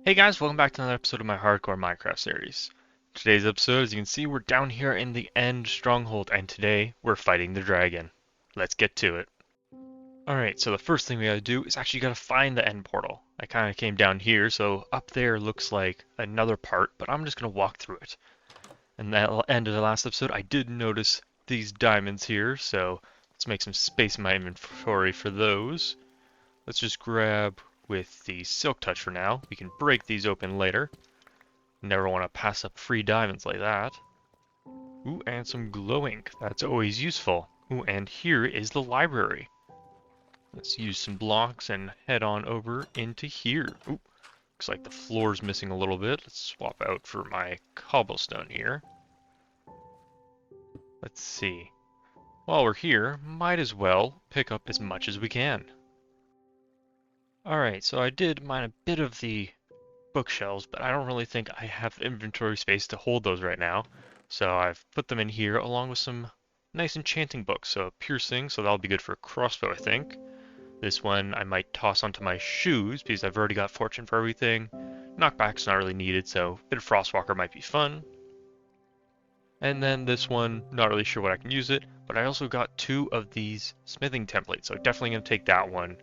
Hey guys, welcome back to another episode of my Hardcore Minecraft series. Today's episode, as you can see, we're down here in the End Stronghold, and today we're fighting the dragon. Let's get to it. Alright, so the first thing we gotta do is actually gotta find the end portal. I kinda came down here, so up there looks like another part, but I'm just gonna walk through it. And at the end of the last episode, I did notice these diamonds here, so let's make some space in my inventory for those. Let's just grab with the silk touch for now. We can break these open later. Never want to pass up free diamonds like that. Ooh, and some glow ink. That's always useful. Ooh, and here is the library. Let's use some blocks and head on over into here. Ooh, looks like the floor's missing a little bit. Let's swap out for my cobblestone here. Let's see. While we're here, might as well pick up as much as we can. Alright, so I did mine a bit of the bookshelves, but I don't really think I have inventory space to hold those right now. So I've put them in here along with some nice enchanting books. So piercing, so that'll be good for a crossbow, I think. This one I might toss onto my shoes because I've already got fortune for everything. Knockback's not really needed, so a bit of frostwalker might be fun. And then this one, not really sure what I can use it, but I also got 2 of these smithing templates, so definitely gonna take that one.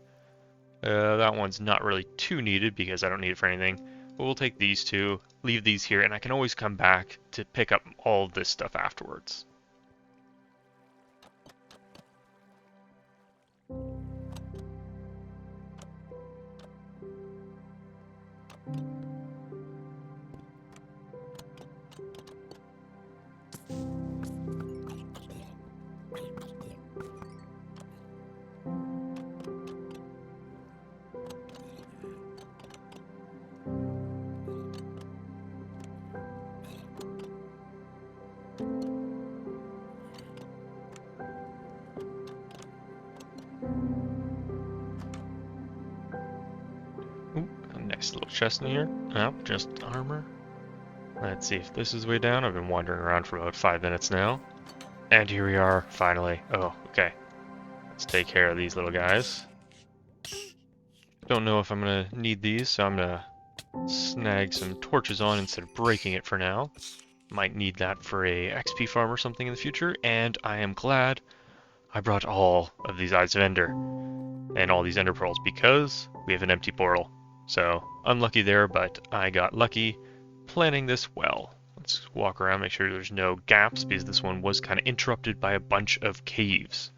That one's not really too needed because I don't need it for anything. But we'll take these 2, leave these here, and I can always come back to pick up all of this stuff afterwards. Ooh, a nice little chest in here. Oh, just armor. Let's see if this is the way down. I've been wandering around for about 5 minutes now. And here we are, finally. Oh, okay. Let's take care of these little guys. Don't know if I'm gonna need these, so I'm gonna snag some torches on instead of breaking it for now. Might need that for a XP farm or something in the future, and I am glad I brought all of these Eyes of Ender and all these Ender Pearls because we have an empty portal. So, unlucky there, but I got lucky planning this well. Let's walk around, make sure there's no gaps because this one was kind of interrupted by a bunch of caves.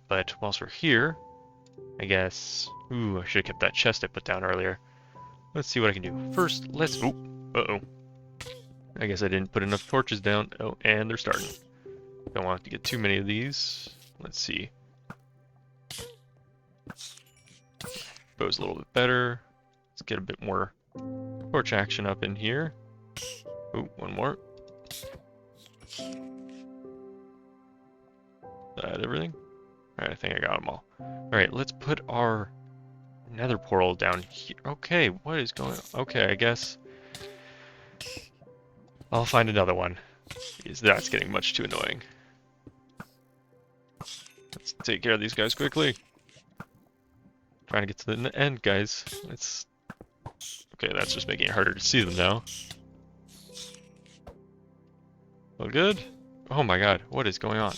But whilst we're here, I guess... Ooh, I should have kept that chest I put down earlier. Let's see what I can do. First, let's... Ooh, uh-oh. I guess I didn't put enough torches down. Oh, and they're starting. Don't want to get too many of these. Let's see. Bow's a little bit better. Let's get a bit more torch action up in here. Ooh, one more. Is that everything? Alright, I think I got them all. Alright, let's put our nether portal down here. Okay, what is going on? Okay, I guess I'll find another one. Because that's getting much too annoying. Let's take care of these guys quickly. Trying to get to the end, guys. It's... Okay, that's just making it harder to see them now. Well, good. Oh my god, what is going on?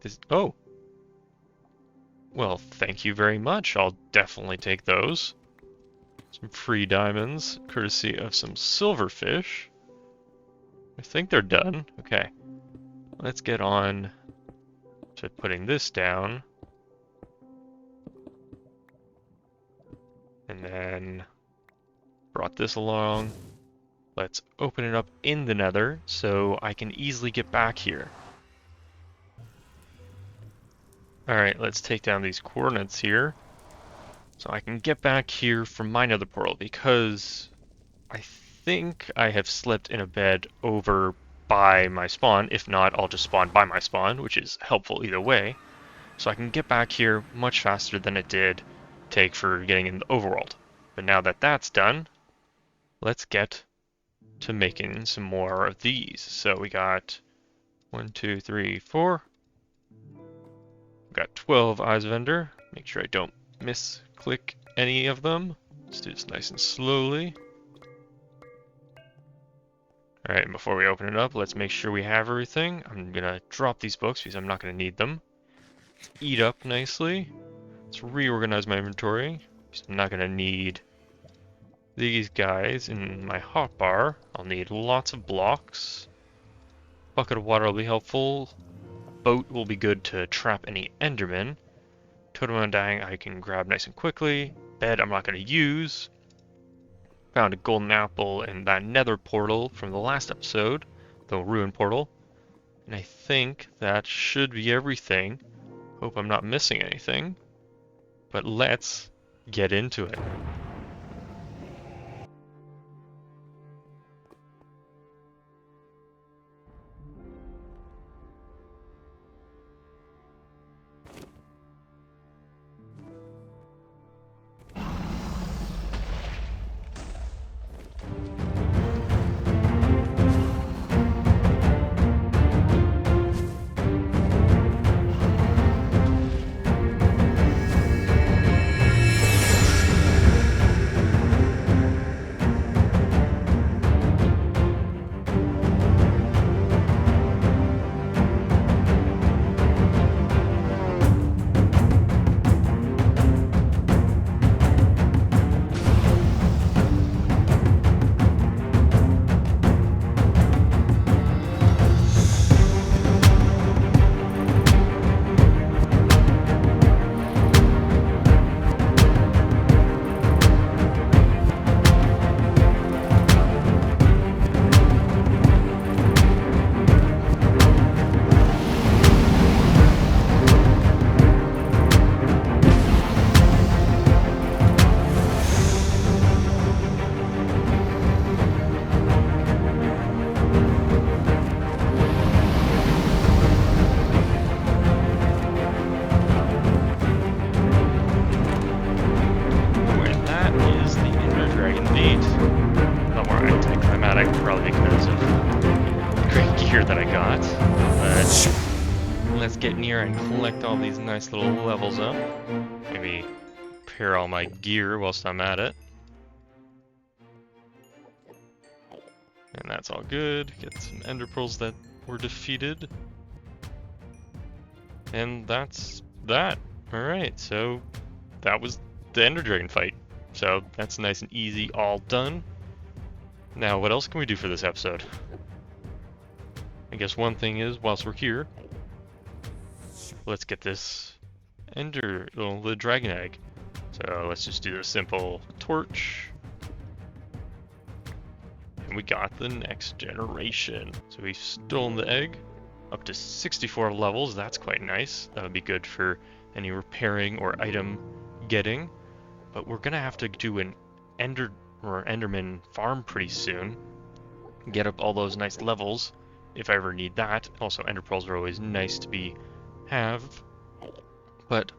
This... Oh! Well, thank you very much. I'll definitely take those. Some free diamonds, courtesy of some silverfish. I think they're done. Okay. Let's get on to putting this down. And then brought this along. Let's open it up in the nether so I can easily get back here. Alright, let's take down these coordinates here. So I can get back here from my nether portal because I think I have slept in a bed over by my spawn. If not, I'll just spawn by my spawn, which is helpful either way. So I can get back here much faster than it did take for getting in the overworld. But now that that's done, let's get to making some more of these. So we got 1, 2, 3, 4. We've got 12 Eyes of Ender. Make sure I don't misclick any of them. Let's do this nice and slowly. Alright, and before we open it up, let's make sure we have everything. I'm gonna drop these books because I'm not gonna need them. Eat up nicely. Let's reorganize my inventory because I'm not gonna need these guys in my hotbar. I'll need lots of blocks. Bucket of water will be helpful. Boat will be good to trap any endermen. Totem undying I can grab nice and quickly. Bed I'm not going to use. Found a golden apple in that nether portal from the last episode, the ruin portal. And I think that should be everything. Hope I'm not missing anything. But let's get into it. Probably because of the great gear that I got. But let's get near and collect all these nice little levels up. Maybe repair all my gear whilst I'm at it. And that's all good. Get some ender pearls that were defeated. And that's that. Alright, so that was the ender dragon fight. So that's nice and easy, all done. Now, what else can we do for this episode? I guess one thing is, whilst we're here, let's get this the dragon egg. So let's just do the simple torch. And we got the next generation. So we've stolen the egg, up to 64 levels, that's quite nice. That would be good for any repairing or item getting. But we're gonna have to do an enderman farm pretty soon. Get up all those nice levels if I ever need that. Also, ender pearls are always nice to have. But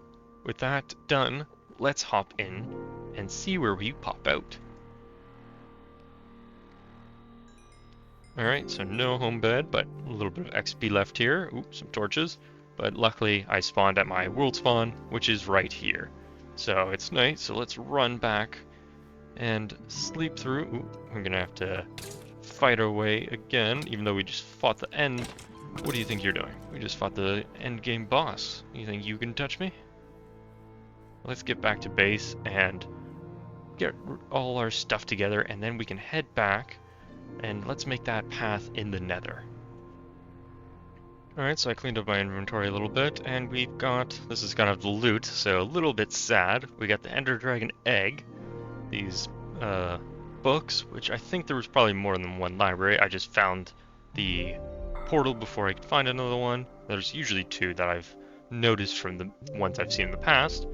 with that done, let's hop in and see where we pop out. Alright, so no home bed, but a little bit of XP left here. Oops, some torches. But luckily I spawned at my world spawn, which is right here. So it's nice, so let's run back and sleep through. Ooh, we're gonna have to fight our way again, even though we just fought the end. What do you think you're doing? We just fought the end game boss. You think you can touch me? Let's get back to base and get all our stuff together, and then we can head back and let's make that path in the nether. Alright, so I cleaned up my inventory a little bit, and we've got, this is kind of the loot, so a little bit sad. We got the ender dragon egg, these books, which I think there was probably more than one library. I just found the portal before I could find another one. There's usually two that I've noticed from the ones I've seen in the past.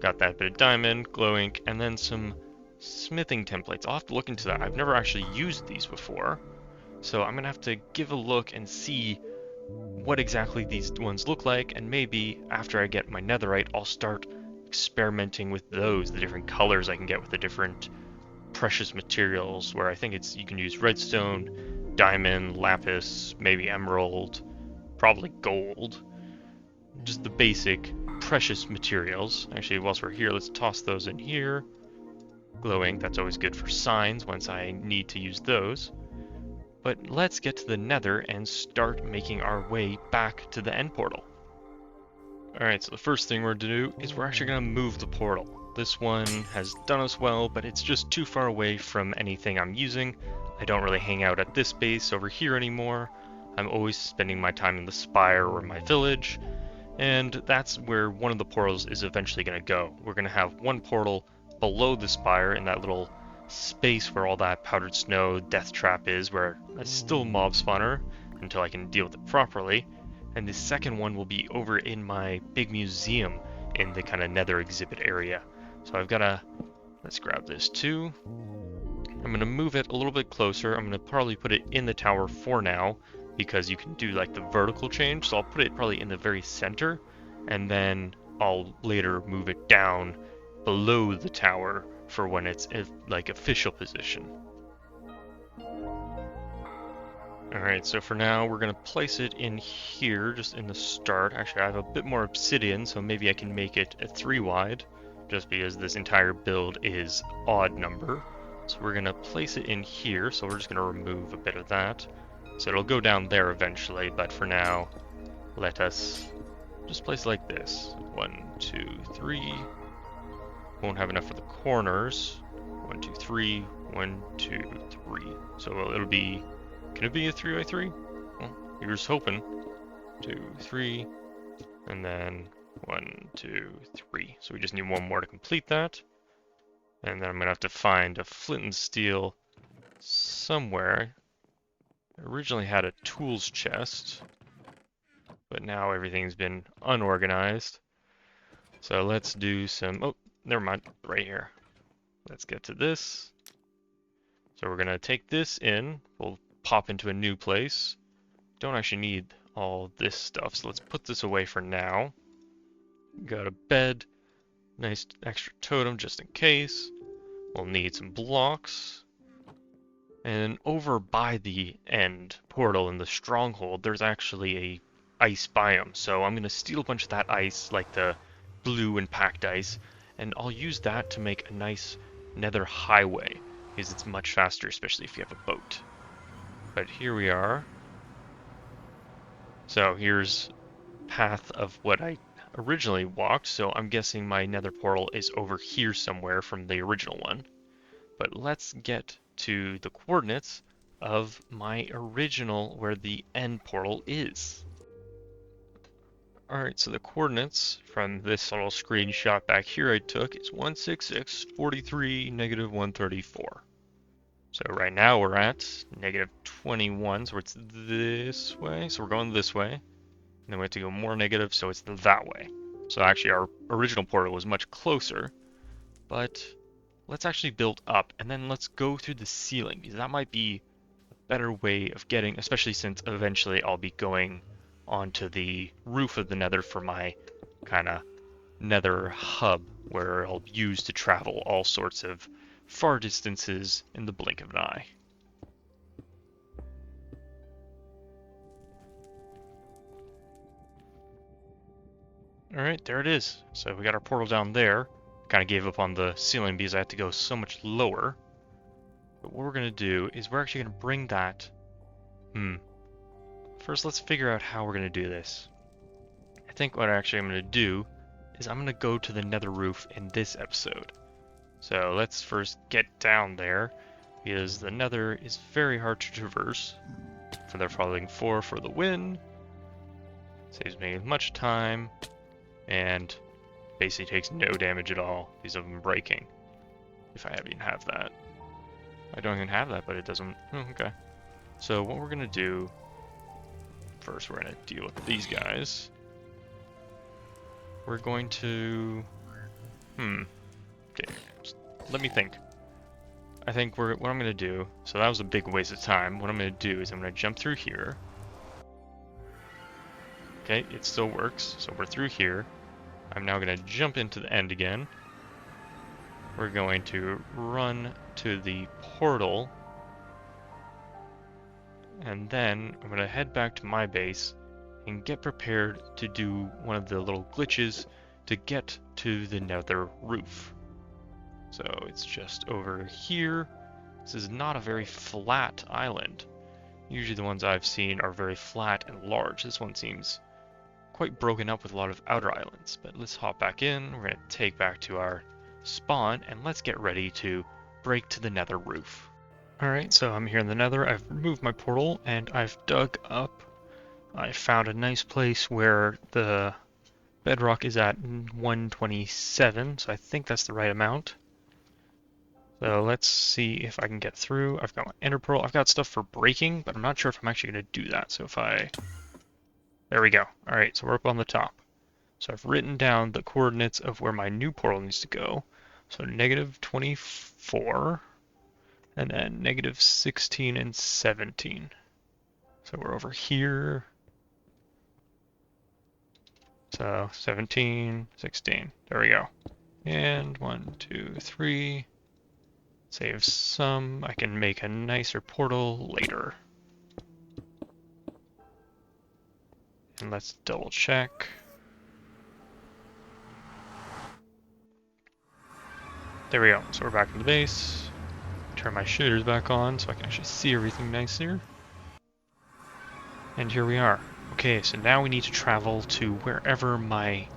Got that bit of diamond, glow ink, and then some smithing templates. I'll have to look into that. I've never actually used these before, so I'm gonna have to give a look and see what exactly these ones look like, and maybe after I get my netherite I'll start experimenting with those, the different colors I can get with the different precious materials, where I think it's you can use redstone, diamond, lapis, maybe emerald, probably gold, just the basic precious materials. Actually, whilst we're here, let's toss those in here. Glow ink, that's always good for signs once I need to use those. But let's get to the Nether and start making our way back to the end portal. Alright, so the first thing we're going to do is we're actually going to move the portal. This one has done us well, but it's just too far away from anything I'm using. I don't really hang out at this base over here anymore. I'm always spending my time in the spire or my village, and that's where one of the portals is eventually going to go. We're going to have one portal below the spire in that little space where all that powdered snow death trap is, where it's still mob spawner until I can deal with it properly. And the second one will be over in my big museum in the kind of Nether exhibit area. So I've got to, let's grab this too. I'm going to move it a little bit closer. I'm going to probably put it in the tower for now, because you can do like the vertical change. So I'll put it probably in the very center, and then I'll later move it down below the tower for when it's like official position. Alright, so for now we're going to place it in here, just in the start. Actually, I have a bit more obsidian, so maybe I can make it a 3 wide, just because this entire build is odd number. So we're going to place it in here, so we're just going to remove a bit of that. So it'll go down there eventually, but for now, let us just place it like this. 1, 2, 3. Won't have enough for the corners. 1, 2, 3. 1, 2, 3. So it'll be... Can it be a 3x3? Well, here's hoping. 2, 3, and then 1, 2, 3. So we just need one more to complete that. And then I'm gonna have to find a flint and steel somewhere. I originally had a tools chest, but now everything's been unorganized. So let's do some, oh, never mind, right here. Let's get to this. So we're gonna take this in, we'll pop into a new place. Don't actually need all this stuff, so let's put this away for now. Got a bed, nice extra totem just in case. We'll need some blocks. And over by the end portal in the stronghold, there's actually a ice biome. So I'm gonna steal a bunch of that ice, like the blue and packed ice, and I'll use that to make a nice nether highway, because it's much faster, especially if you have a boat. But here we are. So here's path of what I originally walked, so I'm guessing my nether portal is over here somewhere from the original one. But let's get to the coordinates of my original, where the end portal is. Alright, so the coordinates from this little screenshot back here I took is 166, 43, negative 134. So right now we're at negative 21, so it's this way. So we're going this way. And then we have to go more negative, so it's that way. So actually our original portal was much closer. But let's actually build up, and then let's go through the ceiling, because that might be a better way of getting, especially since eventually I'll be going onto the roof of the nether for my kind of nether hub, where I'll use to travel all sorts of far distances in the blink of an eye. Alright, there it is. So we got our portal down there. Kind of gave up on the ceiling because I had to go so much lower. But what we're going to do is we're actually going to bring that... First, let's figure out how we're going to do this. I think what I'm going to do is I'm going to go to the nether roof in this episode. So let's first get down there, because the nether is very hard to traverse. Feather Falling 4 for the win. Saves me much time, and basically takes no damage at all because of them breaking. If I even have that. I don't even have that, but it doesn't... okay. So what we're going to do... First, we're going to deal with these guys. We're going to... Okay, let me think. I think what I'm going to do... So that was a big waste of time. What I'm going to do is I'm going to jump through here. Okay, it still works. So we're through here. I'm now going to jump into the end again. We're going to run to the portal. And then I'm going to head back to my base and get prepared to do one of the little glitches to get to the nether roof. So it's just over here. This is not a very flat island. Usually the ones I've seen are very flat and large. This one seems quite broken up with a lot of outer islands. But let's hop back in. We're going to take back to our spawn, and let's get ready to break to the nether roof. Alright, so I'm here in the nether. I've removed my portal, and I've dug up. I found a nice place where the bedrock is at 127, so I think that's the right amount. So let's see if I can get through. I've got my ender pearl. I've got stuff for breaking, but I'm not sure if I'm actually going to do that. So if I... There we go. Alright, so we're up on the top. So I've written down the coordinates of where my new portal needs to go. So negative 24, and then negative 16 and 17. So we're over here. So 17, 16. There we go. And 1, 2, 3. Save some. I can make a nicer portal later. And let's double check. There we go. So we're back in the base. Turn my shaders back on so I can actually see everything nicer. And here we are. Okay, so now we need to travel to wherever my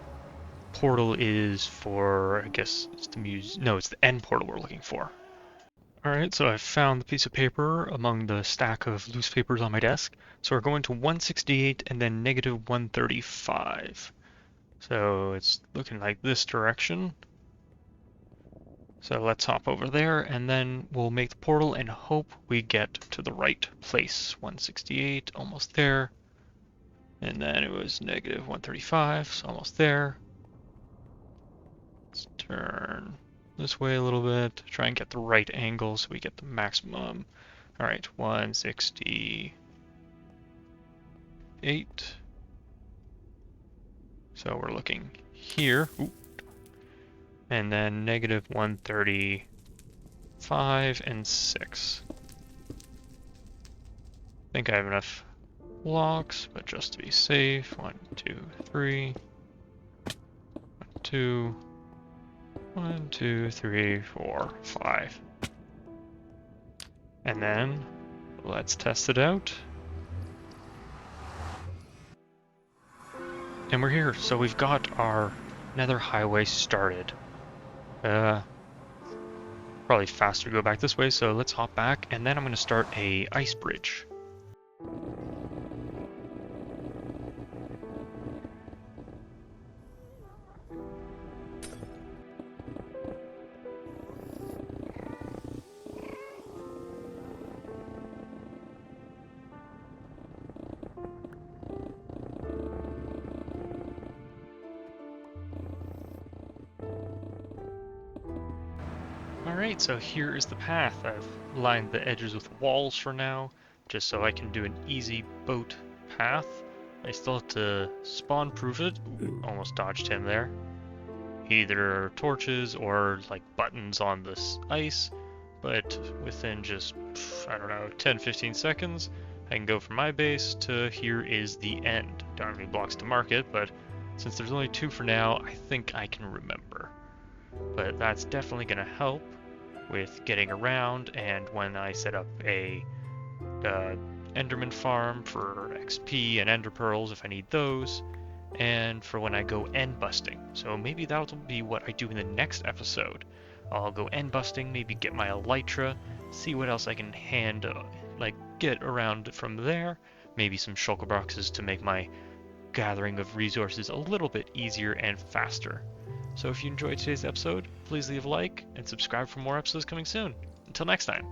portal is for, I guess it's the no, it's the end portal we're looking for. Alright, so I found the piece of paper among the stack of loose papers on my desk. So we're going to 168 and then negative 135. So it's looking like this direction. So let's hop over there and then we'll make the portal and hope we get to the right place. 168, almost there. And then it was negative 135, so almost there. Let's turn this way a little bit, try and get the right angle so we get the maximum. All right, 168. So we're looking here. Ooh. And then negative 135 and 6. I think I have enough blocks, but just to be safe, 1, 2, 3. 1, 2. 1, 2, 3, 4, 5. And then let's test it out. And we're here. So we've got our nether highway started. Probably faster to go back this way, so let's hop back and then I'm going to start a ice bridge. Alright, so here is the path. I've lined the edges with walls for now, just so I can do an easy boat path. I still have to spawn-proof it. Ooh, almost dodged him there. Either torches or like buttons on this ice, but within just, I don't know, 10-15 seconds, I can go from my base to here is the end. Don't have any blocks to mark it, but since there's only 2 for now, I think I can remember. But that's definitely going to help with getting around, and when I set up a Enderman farm for XP and Ender Pearls if I need those, and for when I go end busting. So maybe that'll be what I do in the next episode. I'll go end busting, maybe get my Elytra, see what else I can get around from there, maybe some shulker boxes to make my gathering of resources a little bit easier and faster. So if you enjoyed today's episode, please leave a like and subscribe for more episodes coming soon. Until next time.